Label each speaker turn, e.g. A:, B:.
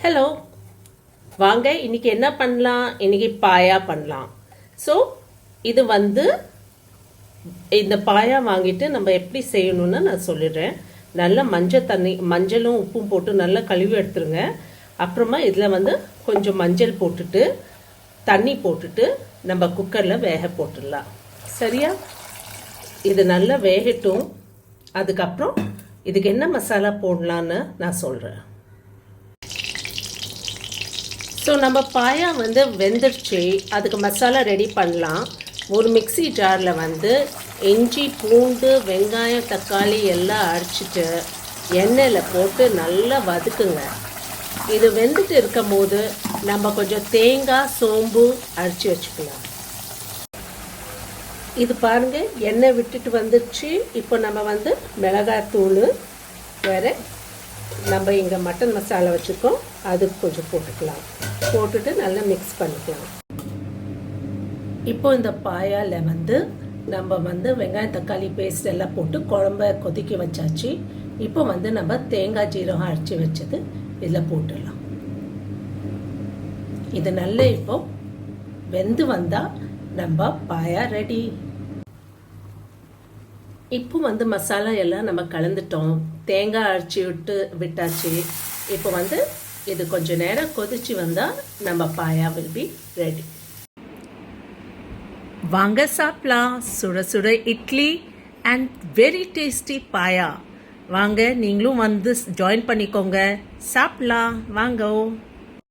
A: Hello, வாங்க இன்னைக்கு என்ன பண்ணலாம்? இன்னைக்கு பாயா பண்ணலாம். ஸோ இது இந்த பாயா வாங்கிட்டு நம்ம எப்படி செய்யணும்னு நான் சொல்லிடுறேன். நல்லா மஞ்சளும் உப்பும் போட்டு நல்லா கழுவி எடுத்துருங்க. அப்புறமா இதில் கொஞ்சம் மஞ்சள் போட்டுட்டு தண்ணி போட்டுட்டு நம்ம குக்கரில் வேக போட்டுடலாம். சரியா? இது நல்லா வேகட்டும். அதுக்கப்புறம் இதுக்கு என்ன மசாலா போடலான்னு நான் சொல்கிறேன். ஸோ நம்ம பாயா வெந்துடுச்சு. அதுக்கு மசாலா ரெடி பண்ணலாம். ஒரு மிக்சி ஜாரில் இஞ்சி, பூண்டு, வெங்காயம், தக்காளி எல்லாம் அரைச்சிட்டு எண்ணெயில் போட்டு நல்லா வதக்குங்க. இது வெந்துட்டு இருக்கும் போது நம்ம கொஞ்சம் தேங்காய், சோம்பு அரைச்சி வச்சுக்கலாம். இது பாருங்கள், எண்ணெய் விட்டுட்டு வந்துடுச்சு. இப்போ நம்ம மிளகாய்த்தூள் வேறு நம்ம இங்கே மட்டன் மசாலா வச்சுருக்கோம், அதுக்கு கொஞ்சம் போட்டுக்கலாம். போட்டுட்டு நல்லா மிக்ஸ் பண்ணிக்கலாம். இப்போ இந்த பாயால் நம்ம வெங்காயம், தக்காளி பேஸ்ட் எல்லாம் போட்டு குழம்ப கொதிக்க வச்சாச்சு. இப்போ நம்ம தேங்காய், ஜீரகம் அரைச்சி வச்சது இதில் போட்டுடலாம். இது நல்லா இப்போ வெந்து வந்தால் நம்ம பாயா ரெடி. இப்போ மசாலா எல்லாம் நம்ம கலந்துட்டோம். தேங்காய் அரைச்சி விட்டாச்சு. இப்போ இது கொஞ்சம் நேரம் கொதிச்சு வந்தால் நம்ம பாயா வில் பி ரெடி. வாங்க சாப்பிடலாம். சுட சுட இட்லி அண்ட் வெரி டேஸ்டி பாயா. வாங்க நீங்களும் ஜாயின் பண்ணிக்கோங்க. சாப்பிடலாம் வாங்க.